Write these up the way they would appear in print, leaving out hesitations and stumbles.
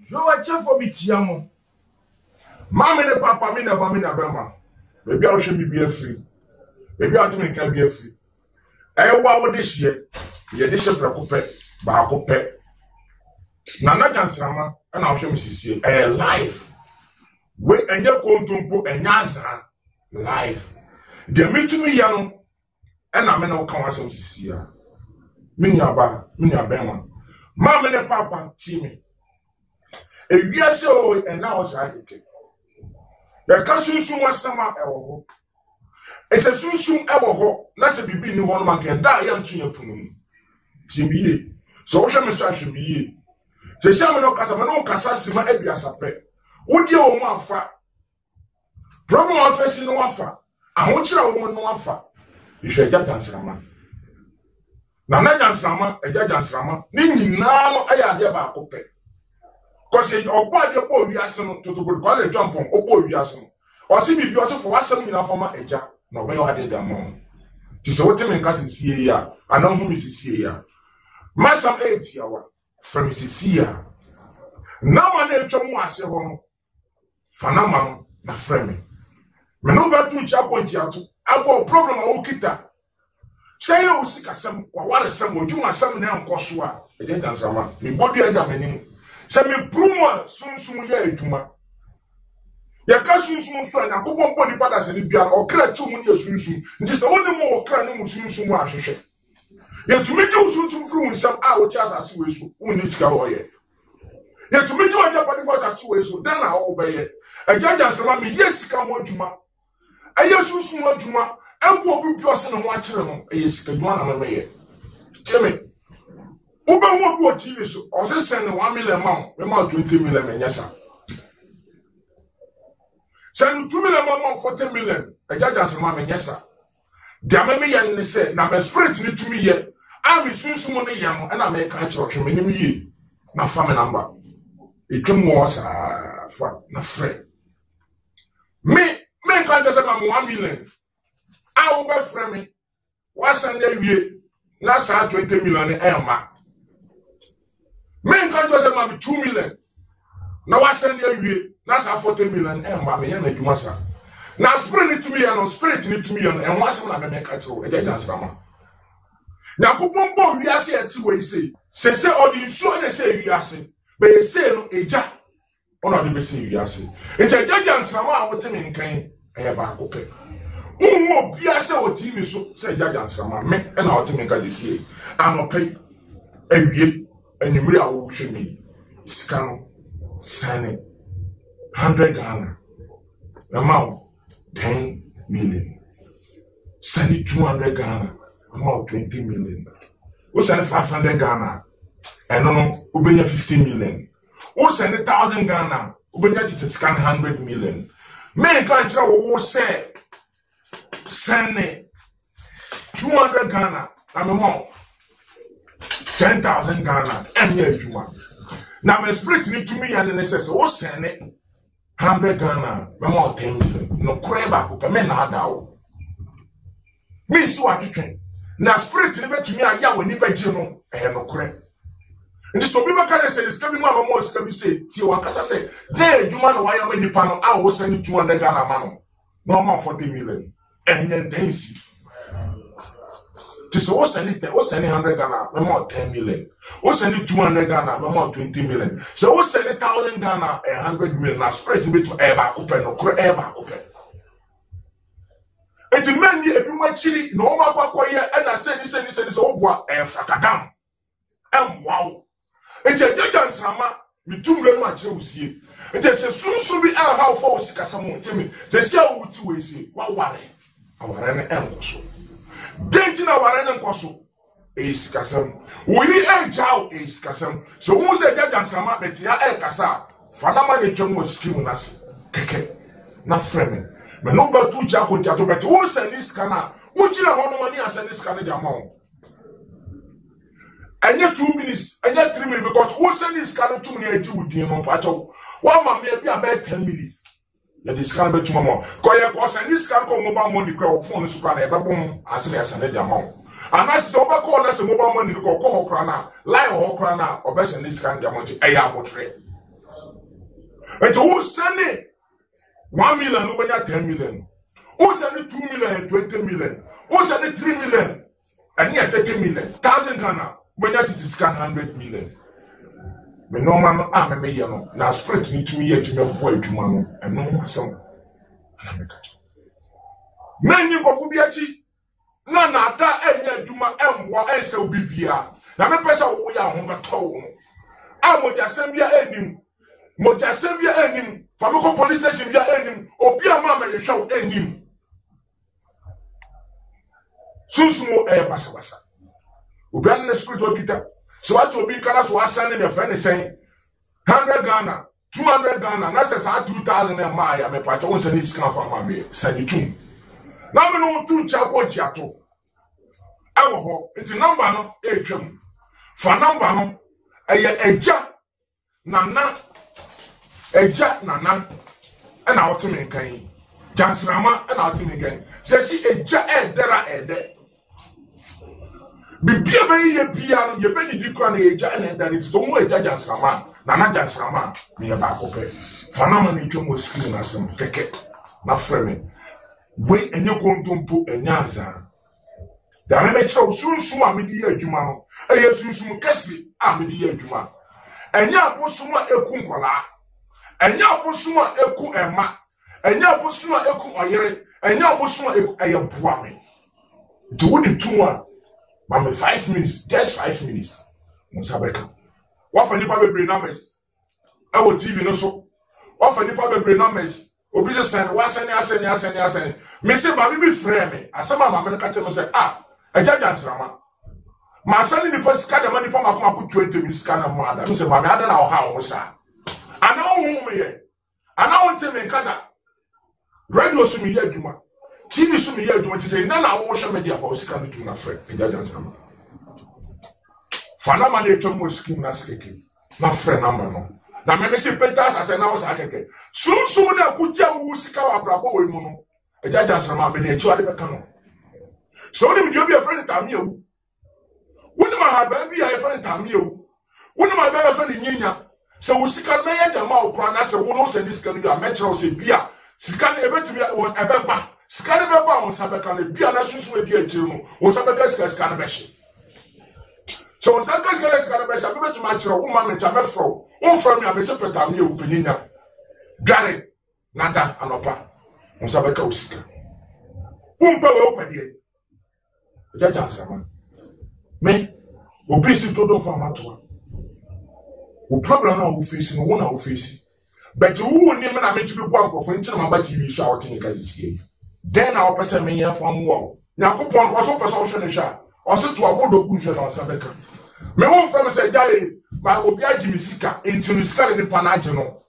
Yo ache for me tiamo. Mama ne papa me na ba me na bema. Baby I should be free. Baby I to me can be free. Wa wo de hye. Ye de hye prako pe, ba ko pe. Na na jansama na wo hye me sisie. Life. We enye kontumpo enyansa life. De mitumi ya no na me na wo kan wasem sisie a. Me nya bema. Mama ne papa ti me. Ewiase o na wo sa akeke. The Kasunsun was sama ewo. It's a sunsun ewo ho. Na se bibi ni ho man ke da ya ntu yapunu. Timiye. So wo hwe me so ahwe miye. Se sha me no kasa me no kasa sima aduasa pe. Wo die wo mu afa. Problem of face no afa. Ahokira wo mu no afa. Ihwe jata nsama. Na jansama, jansama. Ni nyina no ayade ba akopɛ. Because opa de po wiase no to call a jump on opo wiase no. O si bi also for wasam nyina forma eja na obe yo ade dem on. Ti so wote men ka sisie ya, anan hu mi sisie ya. Masam 8 yawa from sisie ya. Na ma na etwa mu ase ho no. Fana ma no na frame. Me no ba tu cha ko jiato. Abo problem o kita. Say you sikasem wa ware sem odwuma sem na enkoso a eje dansama. Me bodu eda manim. Se me brumo sunsun ya eduma ya ka sunsun so na kokon body pada se ni bia o kra tu mu ya sunsun nti se woni mu o kra ni mu sunsun mu ahwehwe ya tumi ju sunsun fru nsam a wo cha asase we so woni tika ho ye ya tumi ju aja body for asase we so dan na o be ye ejaja nsama me yesika ho aduma aye sunsun aduma enko obi pio se no ho akere no yesika aduma na me ye teme Uba mo do TV so o se send 1 million amount, we ma 20 million menyasa. Send 2 million amount 40 million. E jaja se ma menyasa. Dia me ye ne se na me spirit ni tumi ye. A me sunsun mo ne ye no na me ka chiro hwe me nim ye. Na family number. E twemo sa fa na frɛ. Me ka just na 1 million. A wo be frɛ me. Wa send wie na sa 20 million e ma. Men can just say 2 million. Now I send you that's 40 million. And you must now spirit to me and spirit to me and once I make a true dance. Now, Kupumbo, we are saying 2 ways. Say, or you so they say you are saying, but you say no a jack or not the best you are saying. It's a judge what in cane and back okay. Umo, we are so TV so say judge sama me and our to make a DC. I'm okay. And you are watching me. Scan, sign 100 Ghana. Amount 10 million. Send it 200 Ghana. Amount 20 million. We send 500 Ghana. And no, we bring 50 million. We send 1,000 Ghana. We bring it to scan 100 million. Many clients will say, send it 200 Ghana. I'm a mom. 10,000 Ghana and yeah, now my spirit need to me and then says, oh, send it 100 Ghana, no more 10 million. No crab, who come in now. Me so I can now spirit never to me. I ya when you bet you know, and no crab. And this to be my cousin says, coming more more, can be said, Tiwakasa say, there, you man, why am I in the panel? I will send you 200 Ghana, man, no more 40 million, and then they see. So what's any 100 Ghana, no more 10 million. What's any 200 Ghana, no more 20 million. So what's any 1,000 Ghana, 100 million. Now spread to be to ever open or ever open. And the men here, you might chili, no more quiet, and I said this, oh, what a fracadam. And wow. It's a judge Rama, me too very much, you see. It is a soon be our how for Sikasamon, Timmy. They say, what you say, what worry. Our enemy so. Dentin awarene nkoso esikasam woni enjaw esikasam so wo se gaga nsama betia kasa fanama ne twemo skimu nas keke na frame me no ba tu ja ko jato bet wo se ni skana wo kira hono mani asa ni skana dia mawo anya 2 minutes anya 3 minutes because wo se ni skana 2 minutes eji wudi no pacho wa ma me bia be 10 minutes. Ya this can be too more. Cause this can come mobile money crowd phone super na ebabom as they send the amount. And as over call us mobile money go call crana, lie or crana, or best in this can the amount a abotre. And who send it 1 million, nobody 10 million. Who send it 2 million, 20 million. Who send it 3 million, and yet 30 million. 1,000 Ghana, when that it is 100 million. Me no man am me ye no na spirit ni tumi ye tumi bo adwuma no eno asem na me kato na ni kofo bi achi na ada enye adwuma emboa ense obi bia na me pesa wo ya ho beto wo a moja bia enim fa me ko police station bia enim obi ama me hwe enim sunsumo basa obi an na spirit okita. So what will be colors was sending a friend saying 100 Ghana, 200 Ghana, and that's a 2,000 and Maya, my patron said it's come from my baby, said you too. Now we know 2 Chaco Chiato. Our hope, it's a number no, for number no, a ja, nana, and our to me again. Dance Rama and our to me again. Says he a ja, dera, Bibia be ye piano, ye be di kwan ye ja na that it's don't wait jansama, na jansama, me ba ko pe. Fanama ni twa mo screen asem keke. Na frame. We enye kontompo enyaza. Da me mecha osunsun a me di adwuma no. Eye sunsun kese a me di adwuma. Enye abosun a eku nkola. Enye abosun a eku ema. Enye abosun a eku oyere. Enye abosun a eku ayeboa me. Do the two one. Mama 5 minutes, just 5 minutes. Musabeka. What for nipa be numbers? I will TV no so. What for nipa be numbers? Obi se send wa send. Me say ba be frame me. Asama mama me ka tell me say ejaja nsrama. Ma send nipa ska de nipa makoma ku 20 minutes kana mo ada. Me say ba me ada na o ha wo sa. Ana wo hu me ye. Ana wo tell me kada. Radio so me ye adwuma. TV so me here do say na na wo hwe media for sika no tu na frɛ ejaja nsama fana ma ne to mo skim na skeke na frɛ number no na me say peters ase na wo sa keke sum na kutia wo sika wa brabo we mu no ejaja nsama me de echi ade beka no so ni me dio bi a friend tamie wo woni ma ha ba bi a friend tamie wo woni ma ba friend nyinya se wo sika me ye de ma wo pra na se wo no se sika no a metro se bia sika no ebetumi ebeba Skani beba on sabeka ne bia na sunsun e bia ejiro no on sabeka skani beshi so on sabeka skani beshi abe betuma chiro wo ma me ta me fro on fro me abese petam ne opininya dware nada anopa on sabeka usika umpa we opedie jaja nsama me obi si todo fa matoa o problem na wo face no wo na wo face but wo ni me na me tibi kwa nkofo nti na ma ba TV so a wo tin ka yisie. Then our person may have from war. Now, Coupon was so person sha. Or sit to a wood of on Sabeka. Me won't from say, my obiaji misika into the sky in the panagino.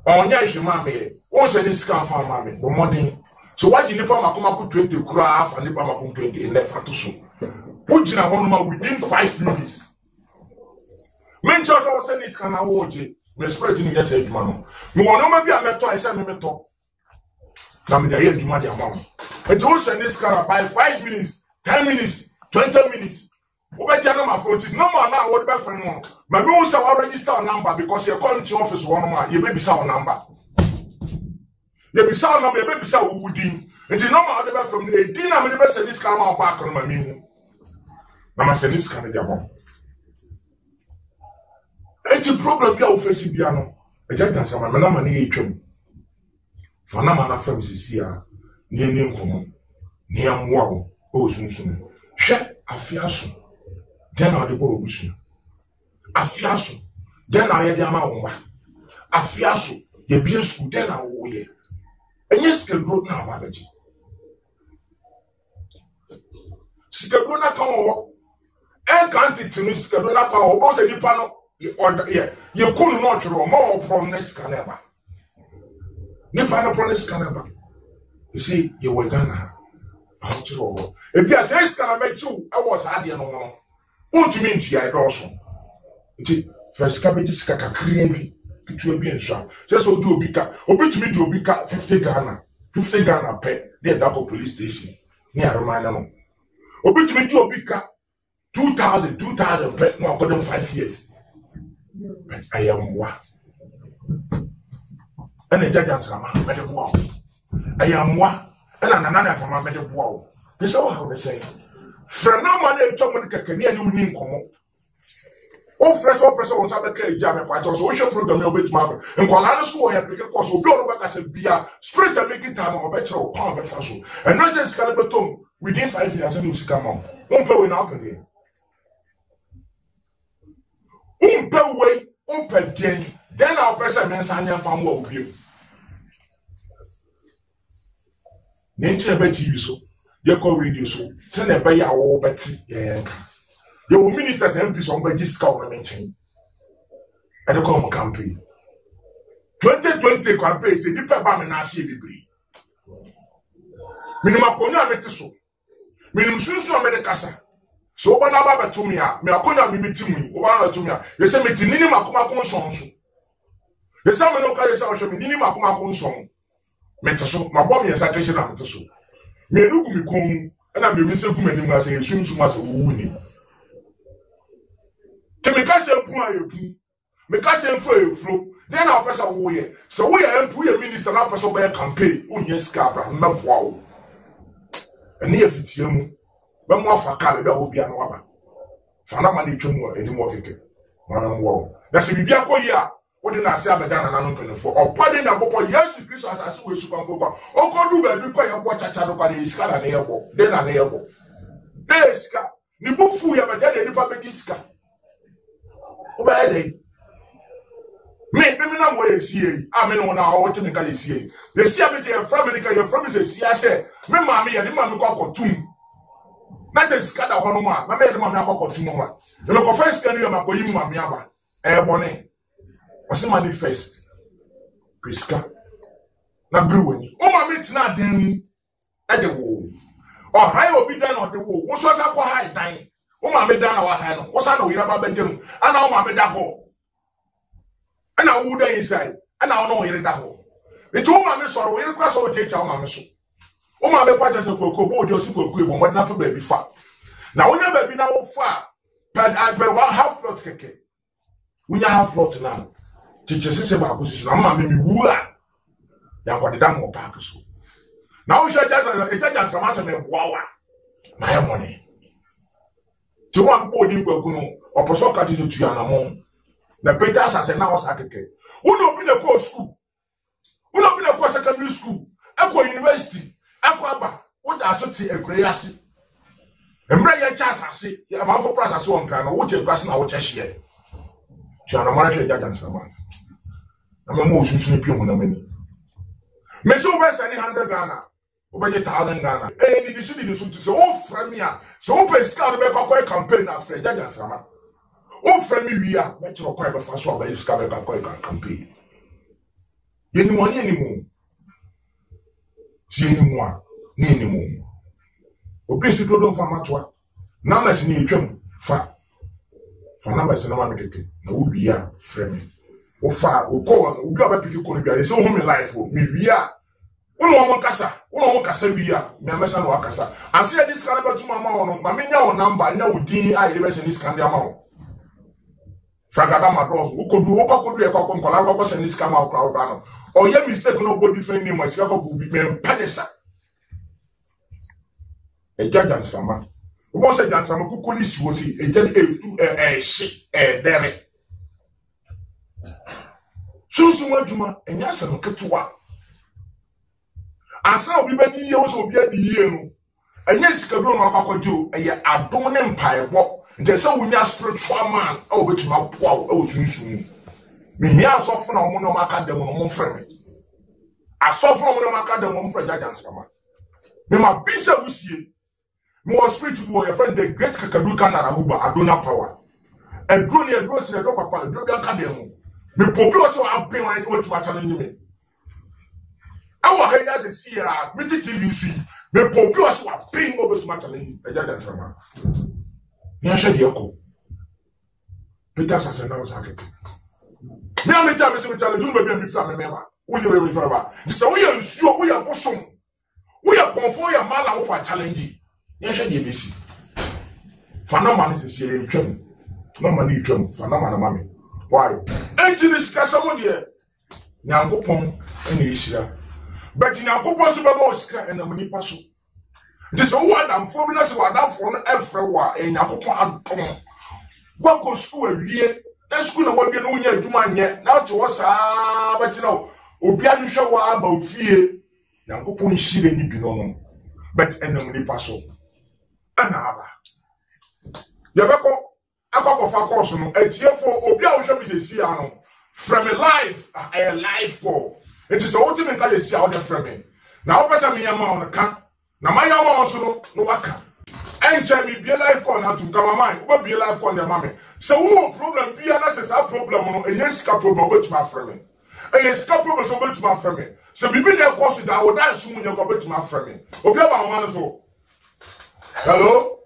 Or Yash Mammy, once any scar for mammy, but morning. So why did Nipama come up 20 craft and Nipama 20 in that fatusu? Put in a home within 5 minutes. Men just all send this kind of watch it. Me spreading yes, man. Me want to be a metal, I said, me talk. Come here, you might have mom. And don't send this car by 5 minutes, 10 minutes, 20 minutes. Over the number for it is no more now. What about friend one? But we also already saw a number because you're calling to office one more. You may be saw a number. You be saw a number, you may be saw who would in. And the number other back from the dinner, I'm never send this car back on my mean. I'm send this car to your mom. And the problem you are facing piano. A giant some my money. Fana mana fam sisia ni eni nkomo ni amwa wo o sunsun hwe afiaso den na de boro busu afiaso den na ye de ama wo afiaso ye bia school den na wo ye enye schedule na ba baji schedule na kan wo en kan titinu schedule na kan wo bo se dipa no ye kunu no twero ma wo promise kan eba Nipa no promise Canada. You see, you were Ghana. How to roll. If you say Scana met you, I was Adia no. What you mean to your also? First cabbage kaka creamy. It will be in shop. Just so do bika. Obi to me do bika 50 Ghana. 50 Ghana pay. Near Dako police station. Near Romano. Obi to me do bika 2,000 pay. No, I got them 5 years. But I am what? ɛna Jaja Nsama mede boa wo ayamwa ɛna Nana Nsama mede boa wo pese wo ha be say frɛ na ma na etwa mo kekani ani woni nkomo o frɛ so pese wo nsa be ka eja me kwato so wo hwe program ya obetuma afre nkola no so wo ya peke koso obi ono be ka se bia spirit and make time o be kire o pound be fa so and no say skale betom within 5 years no sika ma on pe we na apede umpe we umpe den then our person men sanya fam wo obi nti ebe TV so ye call radio so se na ebe ya wo beti ye ye wo ministers MP so mbe jiska o menchen e de come campaign 2020 campaign se di pe ba me na ase bibiri minima konya meti so minim sunsu o me de kasa so oba na ba beto me a me akonya me metimu oba na beto me a ye se meti nini makoma kon so ye se me no ka ye se o hwe me nini makoma kon so meti so mabom ye sa kese na meti so me nugu mi kon na me wese gu manim na se sunsu ma se wo ni te me ka se pu ayepu me ka se mfo eflo den na opesa wo ye so wo ye mpu ye minister na opesa wo ye campaign onye scabra na boa wo eni ye fitie mu be mo afa ka be wo bia na waba fa na ma ni twemu eni mo keke wana wo na se bibia koyi a wo de na ase abeda na no mpelefo opade na popo Yesu Kristo asase we su kan popo o ko du be bi ko ye bo chacha do kwa ni iska na ye bo de na ye bo deska ni bufu ya beda de nipa be diska o ba de me na mo ye sie a me no na o te me ka ye sie ye sie be je fra me ka ye fra me se sie ase me ma me ye ni ma me ko akotum na se iska da hono ma na me ye ni ma me akotum ma no ko fa iska ni ma ko yi ma me aba e bone wasi manifest priska na briweni o ma meet na den e de wo o high obi dan o de wo so sa ko high dan o ma me dan na wa high no wo sa na oyira ba bendem ana o ma me da ho ana wo dan inside ana o no oyira da ho etu o ma me soro oyira kwa so o teacher o ma me so o ma me pata se kokko bo de o si kokko e bo mo na to ba bi fa na wo na ba bi na wo fa but I be one half plot keke we na half plot now teacher sise ba ko sisu na ma me wu a ya kwa de da mo park so na wo sha Jaja Nsama se me boawa na ya money to one bo di gbagu no oposo ka ti so tu ana mo na Peter asase na wo sa keke wo no bi na ko school wo no bi na ko secondary school akwa university akwa aba wo da so ti ekreyasi emra ya cha asase ya ma fo prasa so on kra no wo che prasa na wo che hye tu ana mara che Jaja Nsama na me mo sunsun pie mo na mani me so be sani 100 Ghana o be 1000 Ghana ni disu to so o fra mi a so o pe ska be kwa campaign na fra Jaja Nsama o fra mi wi a me tro kwa be fa so be ska be kwa campaign ye ni woni ni mo si ni mo a ni mo o be si to don fa matwa na ma si ni twam fa na ba si na ma metete na wo wi a fra mi o fa o ko o bi aba piki ko ni bia so hu me life o mi wi a uno mo kasa wi a me amesa no akasa anse ya dis kan ba tuma ma wono ma me nya wo number nya wo din a ye be se dis kan dia ma wo fragada ma dos o ko du e ko nkola ko se dis kan ma wo ba no o ye mistake no go different name ase ko bi me padesa e Jaja Nsama o mo se Jaja Nsama ku ko ni si wo si e je dere sunsun aduma enya asem ketewa asa obi ba di ye wo so obi adi ye no enya sikaduro no akwakojo eye adom ne mpaebo nje se wunya spiritual man a obetuma poa o sunsun me hia asofo na omo no makadem no mo freme asofo omo no makadem mo freme Jaja Nsama me ma bisa wusie me was spiritual your friend the great Kakadu Kanarahuba Adona power and drone and rose and papa do ga kadem me popi so happen when to challenge me our heya se see me TV see me popi so happen over to challenge Jaja Nsama ni a hwe de ko Peter asase na was akeke me am tell me so challenge do be me fra me meba wo ye we fra ba so wo ye nsuo wo ye bosom wo ye konfo ye mala wo fa challenge ni a hwe de be si fa na man se see ye twam na man ni twam fa na man na mame why? Engineers Casamodia Nyankopon ene yishira but nyankopon so baba osika ena mu nipa so nti so wo adamfo bi na se wadamfo no efre wa nyankopon adom gwa go school awie na school na wadwe no nya adwuma nye na to wo saa betina obi ahwehwe wa aba ofie nyankopon hire ni bi no but ena mu nipa so ana aba yabeko akwakofa course no etiefo obi a wo hwe bi sesi ano from a life a life call it is all to me ka sesi a wo de from me na wo pesa me yama on ka na my yama on so no waka enche mi bi life call na to kama man wo bi life call na mama so wo problem bi na se sa problem no enye ska problem go to my from me enye ska problem so go to my from me so bibi na course da wo dance mu nya go to my from me obi aba wo man so hello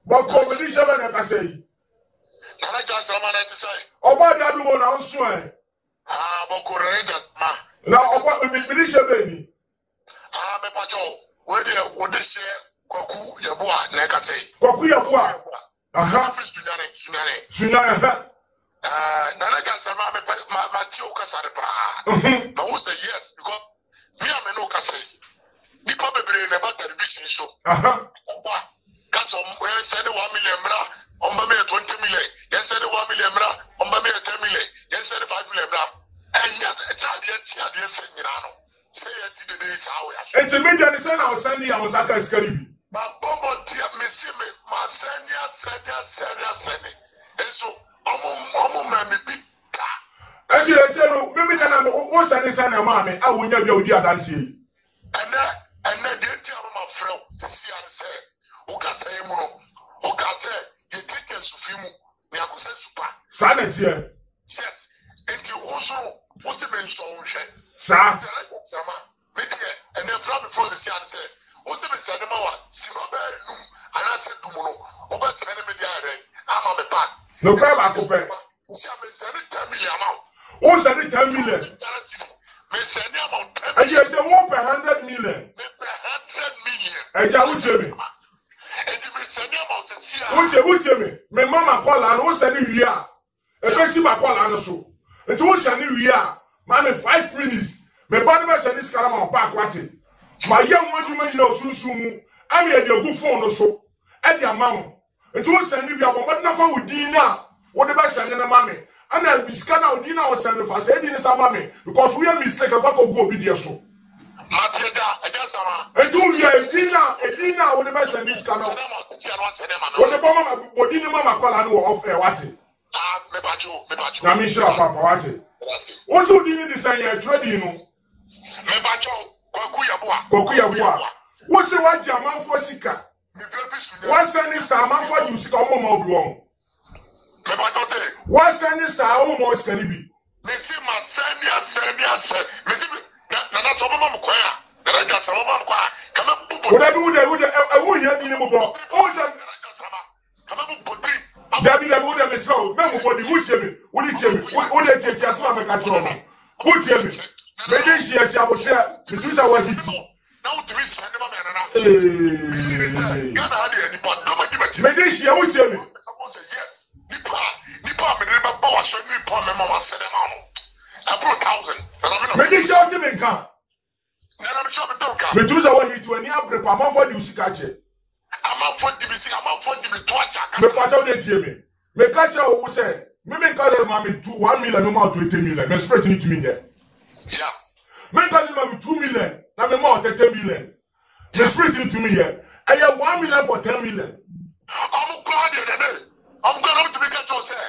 but competition na ka say Nana just man to say oba da bi mo na nso boko rangers ma na oba competition be ni me pacho we de share Kwaku Yeboah na ka say Kwaku Yeboah sunare Nana just ma chi o ka sare pa but we say yes because me am no ka say people be na ba television show Cause we said 1 million bra, on me 20 million. Yes, said 1 million bra, on me 10 million. Yes, said 5 million bra. And yet, a child say say it to the days how we are. And to me, the son I was sending, I was at Scaribi. But Bobo, dear Missy, my senior. And so, I'm big car. And you say, maybe then I'm what's an son of mammy, I will never be a dancing. And then they tell my friend, see, I say. Ukase muno ukase yetike sufimu ni akuse super sanet here yes enti also wose be nso unhwe sa sama media and then from before the see say wose be say ma wa sinoba num anase dumuno oba say media re ama me back no crab akupe see me say 10 million amount o say 10 million me say ni amount and you say 100 million me 100 million and ya uche me Uche me, me mama call and who send you here. A person ma call and so. It was send you here. Man, 5 minutes. Me body send this carama back what it. My young one you know soon. I mean your good phone or so. At your mom. It was send you here, but nothing with dinner. What the best sending the mommy. And I'll be scanning out dinner or send for saying this mommy because we are mistake about to go video so. And do you a dinner with the best and this cannot. When the mama body mama call and off a what it. I mean, sure, Papa, what it. Also, didn't design your trading, Kwaku Yeboah. What's the one German for Sika? What's any Saman for you, Scum of Long? What's any Sao most can be? Missy, my senior, Missy, Nana Sobama Choir. What I won't hear anymore. Oh, David, I would have so. Nobody would tell me. Would you tell me? Would they take just one control? Would tell me? Maybe she has our chair. The two are what it. Maybe she would tell me. Yes. Nipa, me power show me poor mama said I brought 1,000. Maybe she ought to make her. Me too za wa hit when you prepare am for the usikache. Am for the bisi, am for the to acha. Me pata dey tie me. Me catch who say, me call am me 1 million no more 20 million. Me spread it to me there. Yeah. Me call am 2 million, na me more 30 million. Me spread it to me here. I have 1 million for 10 million. I'm glad the day. I'm going to be get to say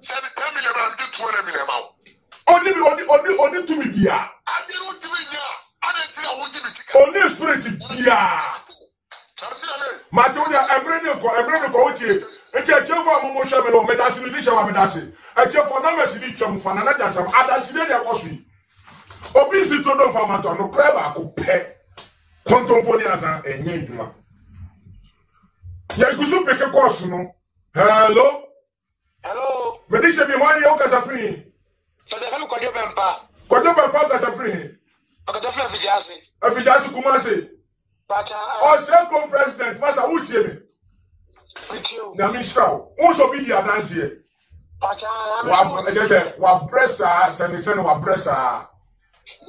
10 million and do 20 million now. Only to me there. I didn't do it there. Only spirit yeah. Matonia, I'm bringing go to it. It's a job for Momo Shamelo, Medasi, Medasi. A job for numbers in each of Fanana, some other Sidia Cosby. Obisi to no Famaton, no crab, I could pay. Contemporaneous and Yenduma. Yagusu pick a course, no. Hello? Hello? Medisha be 1 year as a free. So the hell could you bempa? Could you bempa as a free? Afijasi Kumasi. Or second president, Masa Uchiemi. Namisha, also be the dance here. Wa pressa, send wa pressa.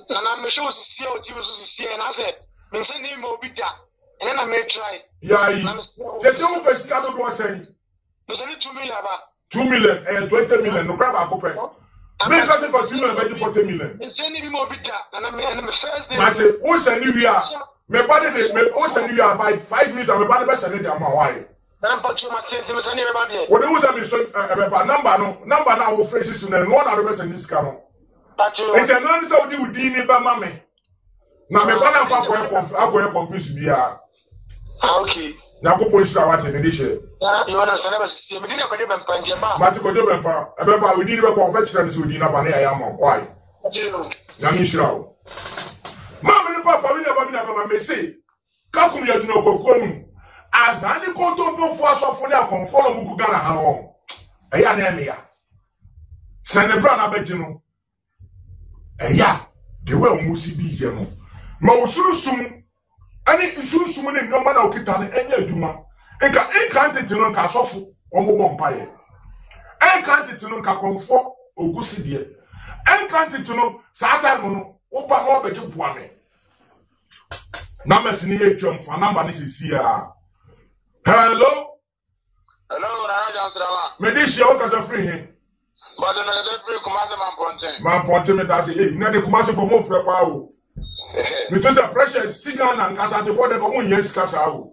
And I'm sure to see what you see, and I said, me send him more bitter, and then I may try. Yeah, just you first got to say. You send it to me, 2 million and 20 million. No crap, I could make it for 2 million, maybe 40 million. You send him more bitter, and I'm first day. Mate, who send you here? Me body, me send you here by 5 minutes. I'm about to send it to my wife. What do you say? So, number now will face it, and one other person in this car. And then none is how you deal me by mammy. Now, me banana I'm going to confuse you. Okay. Now, go police are watching this year. You want to send us? We didn't have a punch. Matiko Jobempa, remember we need to go veterans who did not ban a why? Yamishrao. Mamma, Papa, we never may say, Kakum Yadino Kokum. As any contour for us for their conform Gugana Haron. A yanemia. Send a brother Betino. A ya, the well Musi be Jemo. Maususum, any Susum in no man of Kitan, any Duma. And can't it to know Casofu or Bompire. And can't it to know Cacomfort or Gussi dear. And can't it to know Satan or Pamo Betuane. Numbers in the jump for number is here. Hello? Hello, Raja. Medicine, what is a free here? But another free Kumasa Man Ponte me does it. Now the Kumasa for more for power. Because the pressure is signal and Casa before the common yes, Casa. Now,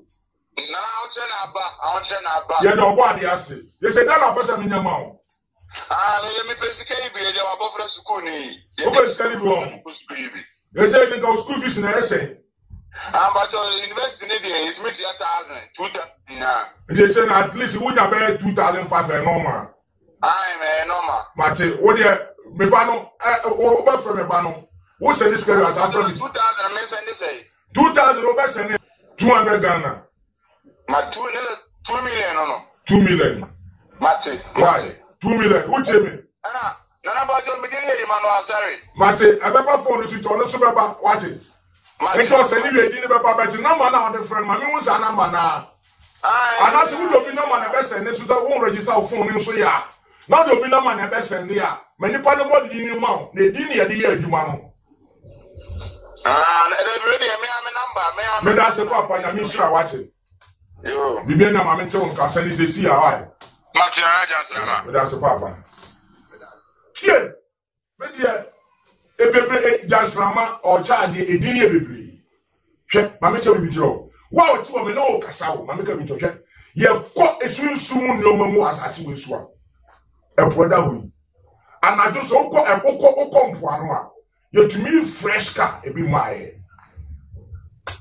you know what they are saying. They say that person in your mouth. Let me basically be a above the school. They say they go school fees in the essay. But university it means 2,000. They say at least you wouldn't have 2,500 normal. I'm normal. Mate, what you Mebano, over from Mebano. Who said this guy was after 2,000? I say 2,000 over sending 200 Ghana. 2 million, no. 2 million. Mate, why? 2 million. Who tell me? Mate, I never phone you to honest about what it. It was a new idea about the number now, the friend. My name was a number now. And that's who don't be no man best and this is our own register phone. So, yeah. Now don't be no man best and yeah. Many part of what you know, they didn't hear you, man. May I say, Papa, I'm sure watch it. You be a mammy tone, can send it to see how that's a papa. Cheer, but yeah. A baby dance rama or child, a dinner baby. Check, Mamma tell me, Joe. Wow, 2 women, no, Cassau, Mamma tell me to check. You have caught a soon no more as I see with swap. A brother, and I just all call a book. You to me, fresh car, it be my.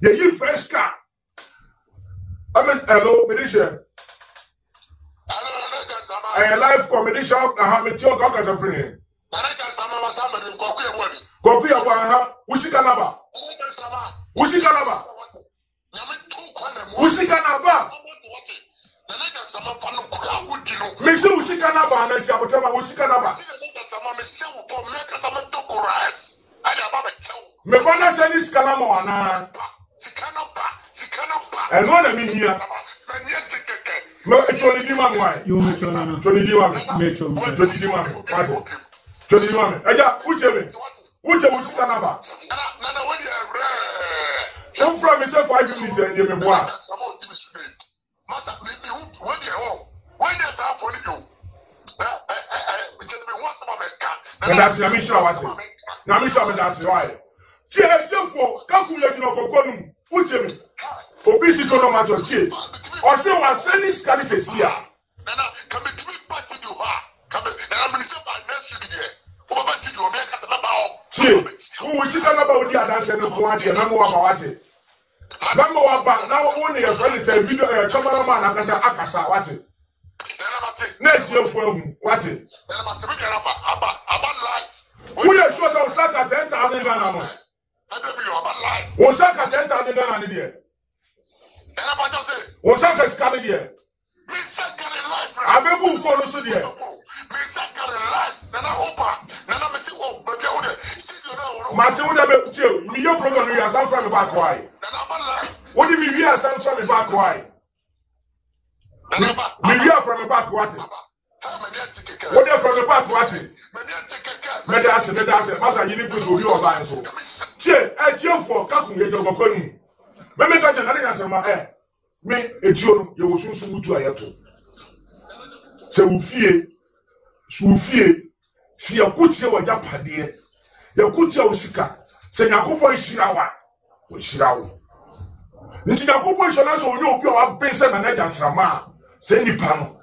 You fresh car. I mean, hello, Medisha. A live competition, I have a joke as a friend. Kokuya Waha, Usikanaba. Usikanaba. Usikanaba. Mixu Usikanaba and Sabotama Usikanaba. Mebana Sanis Kanamo and one of me here. No, it's only Diman. Why? You make Diman. 20 Diman. 21. Aja, which Usikanaba. Don't from me 5 minutes and you may walk. And that's the mission of it. Now, Mission, that's why. For calculating of Kokonum, put him for busy to no matter. Or say, I send this carriages here. Who was sitting about the dance and the Puanti and number about it. Number one, but now only a friend is a video cameraman and Akasa, what it. Net your phone, what it. We are sure so Saka 10,000 Ghana. Was Saka 10,000 Ghana in the year? Was Saka scanning here? I may move for the city. Matilda, your program, you are some from the back. Why? What do you mean? We are some from the back. Why? We are from the back. What? What from the back what medase masa yini fi so bi o ba so tie tie for ka kun ye jogo konu me ka jana ya sama me etuo ye wo sunsun mutu ayeto se wo fie si yakutie wa japade yakutie wo sika se yakopon hirawa wo hirawo nti yakopon shona so onye obi wa bense na naja nsrama se nipa no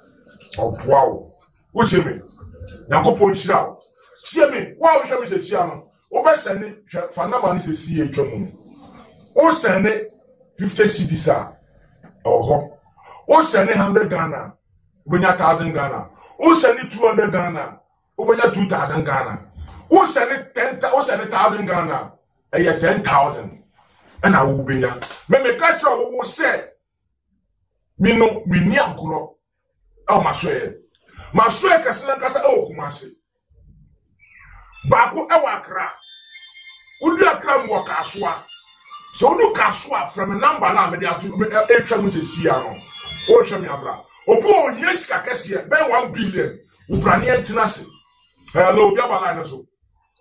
oboawo wo cheme yakopon hirawo tie me wa wo hweme se sia no wo be sene fanama ni se sie etwamu wo sene 50 cedis oho wo sene 100 Ghana ubenya 1000 Ghana wo sene 200 Ghana ubenya 2000 Ghana wo sene 10,000 Ghana eye 10,000 and I will be young. Me catch who say me no me ni agro. Oh my swear kasa oh kumase. Baako e wakra. Udu akra mo kaswa. So udu kaswa from a number na me dey atu e twa me see ano. O twa me abra. Obo yes ka kese be 1 billion. Ubrani entinase. Hello, be abala so.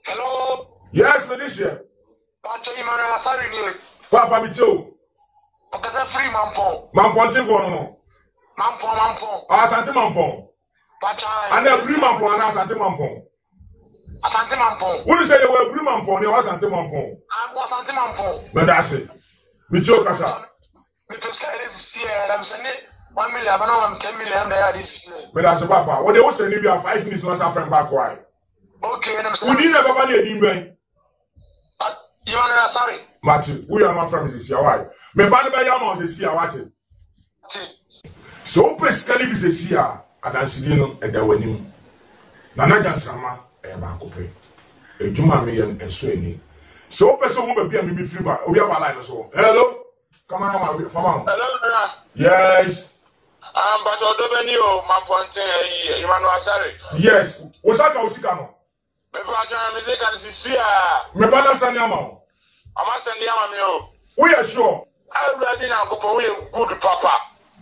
Hello. Yes, me this year. Papa mi too. Okata free mampon. Mampon ti for no. Mampon. Asante mampon. Pacha. Ana free mampon ana asante mampon. Asante mampon. When you say you were free mampon, you was asante mampon. I'm asante mampon. But that's it. Mi too kasa. Me to say this year, I'm saying 1 million, I'm 10 million there this year. But that's papa. What they was saying you have 5 minutes once from back why. Okay, and I'm saying. We need a papa near Dimbe. You are sorry. Martin, we are not from this year. Why? Me bani ba yama se sia wate. So pescali bi se sia adansidi no e da wanim. Na na jansama e ba kope. Ejuma me yen eso eni. So person wo ba bia me free ba obi aba line so. Hello. Come on ma fama. Hello. Yes. But odobeni o mamponte Emmanuel Asare. Yes. Osaka osika no. Me ba jana me se kan sia. Me ba na sani ama. Ama send am o. We are sure. I ready now go we good papa.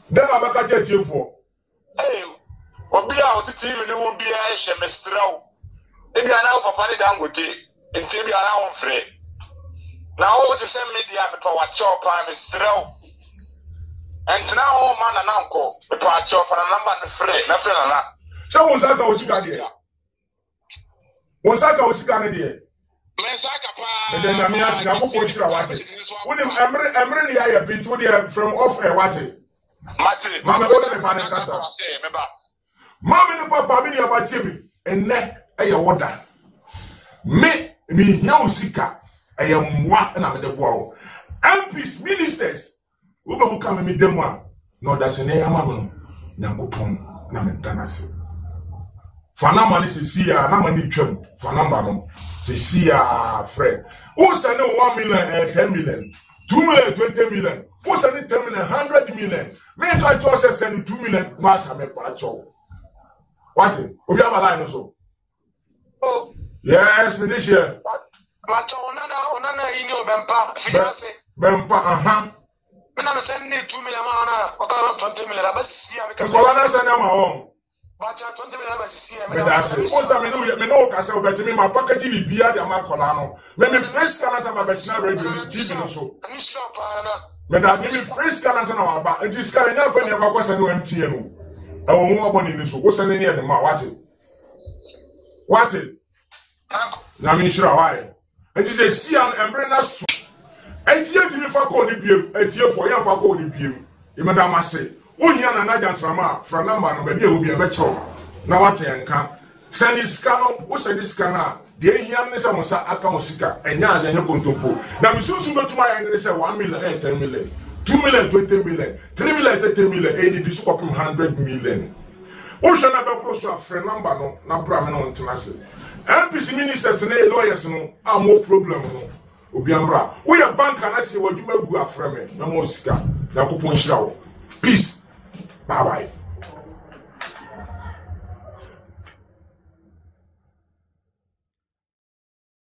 Then abaka church for. Hey, obi a otiti mi ni wo bia e hye mestraw. E bia na papa ni Dangote. Enti bia na won frɛ. Na wo te send media me to wa chop pa mestraw. Enti na wo ma na nko. Me to wa chop na number ne frɛ, na frɛ na na. So won saka osika de. Won saka osika ne de. And then I'm asking, I'm going to what when Emre ni ya bit with from off a what Mama go to the Panacasa. Mamma and Papa mini about Timmy and net a water. Me no sika. I am what and I'm the wall. MPs, ministers, who come and meet them one. No, that's an air mamma. Nangopon, Namentanasi. Fanamani see ya, Namani chum, Fanamano. To see a friend. Who send 1 million, 10 million, 2 million, 20 million. Who send 10 million, 100 million. Me try to send 2 million. Master me pacho. What? We have a line also. Oh. Yes, me this year. Macho onana inyo bempa. Finance. Bempa, Me na send 2 million mana. Oka 20 million. Abasi ya because I send them my Bacha 20 million abasi ya. Me that's it. Once me no ka say obeti me ma package bi bia de ma kola no. Me fresh kana sa ma betina radio TV no so. Ni shop ana. Me that me fresh kana sa na wa ba. Enti ska nya fa ni ba kwasa no MTN no. E wo mo aboni ni so. Wo se ne ne de ma wate. Na me shira why. Enti say see an embre na so. Enti e di fa ko ni biem. Enti e fo ya fa ko ni biem. E me da ma say. Unya na jansrama from number no be obi e be cho na wate enka send this scan wo send this scan a de ehia ne se mo sa aka mo sika enya anya kontompo na misusu betuma ya ne se 1 million 10 million 2 million 20 million 3 million 30 million e di so 100 million wo sha na be pro so afre number no na bra me no ntenase MPs ministers ne lawyers no am problem no obi amra wo ya bank na se waduma gu afre me na mo sika na kopon hira wo peace. Bye bye.